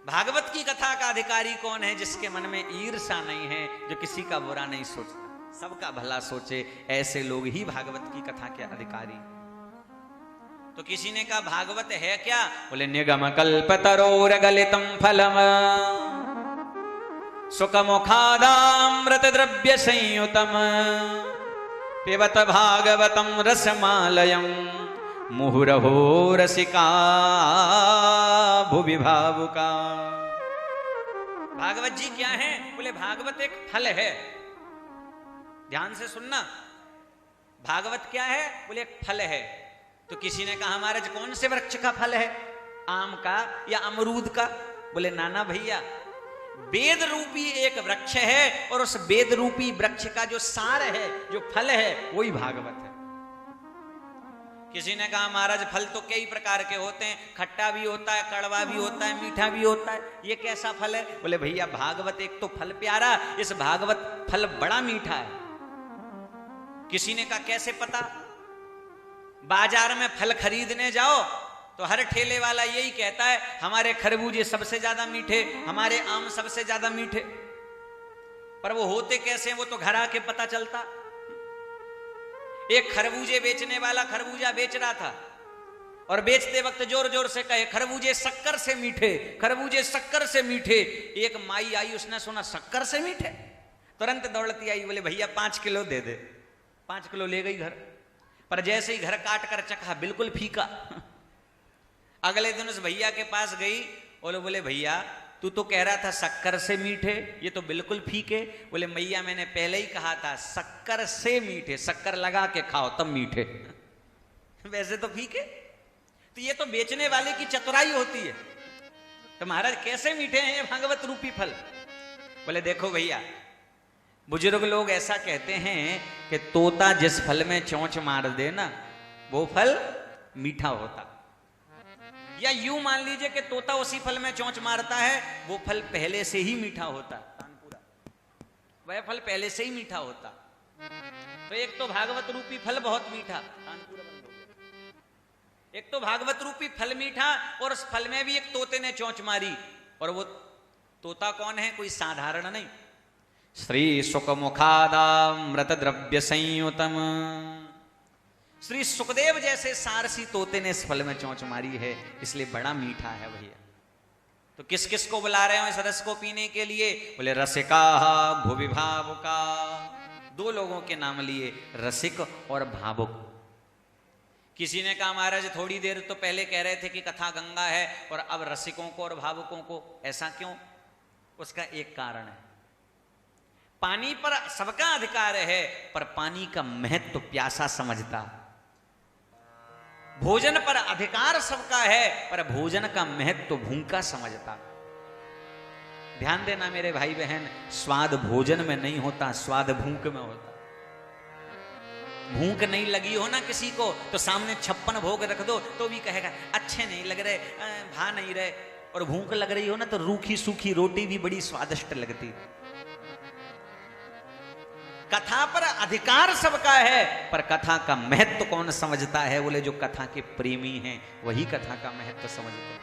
भागवत की कथा का अधिकारी कौन है? जिसके मन में ईर्ष्या नहीं है, जो किसी का बुरा नहीं सोचता, सबका भला सोचे, ऐसे लोग ही भागवत की कथा के अधिकारी। तो किसी ने कहा भागवत है क्या? बोले निगम कल्पतरोर गलितम फलम सुखमुखादामृत द्रव्य संयुतम पिबत भागवतम रसमालयम मुहुरहो रसिका भुवि भावुका। भागवत जी क्या है? बोले भागवत एक फल है। ध्यान से सुनना, भागवत क्या है? बोले एक फल है। तो किसी ने कहा महाराज कौन से वृक्ष का फल है? आम का या अमरूद का? बोले नाना भैया, वेद रूपी एक वृक्ष है और उस वेद रूपी वृक्ष का जो सार है, जो फल है, वही भागवत है। किसी ने कहा महाराज फल तो कई प्रकार के होते हैं, खट्टा भी होता है, कड़वा भी होता है, मीठा भी होता है, ये कैसा फल है? बोले भैया भागवत एक तो फल प्यारा, इस भागवत फल बड़ा मीठा है। किसी ने कहा कैसे पता? बाजार में फल खरीदने जाओ तो हर ठेले वाला यही कहता है हमारे खरबूजे सबसे ज्यादा मीठे, हमारे आम सबसे ज्यादा मीठे। पर वो होते कैसे हैं वो तो घर आके पता चलता। एक खरबूजे बेचने वाला खरबूजा बेच रहा था और बेचते वक्त जोर जोर से कहे खरबूजे शक्कर से मीठे, खरबूजे शक्कर से मीठे। एक माई आई, उसने सुना शक्कर से मीठे, तुरंत दौड़ती आई, बोले भैया 5 किलो दे दे। 5 किलो ले गई घर, पर जैसे ही घर काट कर चखा बिल्कुल फीका। अगले दिन उस भैया के पास गई, बोले भैया तू तो कह रहा था शक्कर से मीठे, ये तो बिल्कुल फीके। बोले मैया मैंने पहले ही कहा था शक्कर से मीठे, शक्कर लगा के खाओ तब मीठे, वैसे तो फीके। तो ये तो बेचने वाले की चतुराई होती है। तो महाराज कैसे मीठे हैं ये भागवत रूपी फल? बोले देखो भैया, बुजुर्ग लोग ऐसा कहते हैं कि तोता जिस फल में चोंच मार दे ना, वो फल मीठा होता। या यूं मान लीजिए कि तोता उसी फल में चोंच मारता है, वो फल पहले से ही मीठा होता, वह फल पहले से ही मीठा होता। तो एक तो भागवत रूपी फल बहुत मीठा, एक तो भागवत रूपी फल मीठा, और उस फल में भी एक तोते ने चोंच मारी। और वो तोता कौन है? कोई साधारण नहीं। श्री सुखमुखादामृत द्रव्य संयुतम, श्री सुखदेव जैसे सारसी तोते ने इस फल में चोंच मारी है, इसलिए बड़ा मीठा है भैया। तो किस किस को बुला रहे हो इस रस को पीने के लिए? बोले रसिका भुवि भावुका। 2 लोगों के नाम लिए, रसिक और भावुक। किसी ने कहा महाराज थोड़ी देर तो पहले कह रहे थे कि कथा गंगा है और अब रसिकों को और भावुकों को, ऐसा क्यों? उसका एक कारण है, पानी पर सबका अधिकार है, पर पानी का महत्व प्यासा समझता। भोजन पर अधिकार सबका है, पर भोजन का महत्व भूखा समझता। ध्यान देना मेरे भाई बहन, स्वाद भोजन में नहीं होता, स्वाद भूख में होता। भूख नहीं लगी हो ना किसी को, तो सामने 56 भोग रख दो तो भी कहेगा अच्छे नहीं लग रहे, भा नहीं रहे। और भूख लग रही हो ना तो रूखी सूखी रोटी भी बड़ी स्वादिष्ट लगती। कथा पर अधिकार सबका है, पर कथा का महत्व कौन समझता है? बोले जो कथा के प्रेमी हैं वही कथा का महत्व समझते हैं।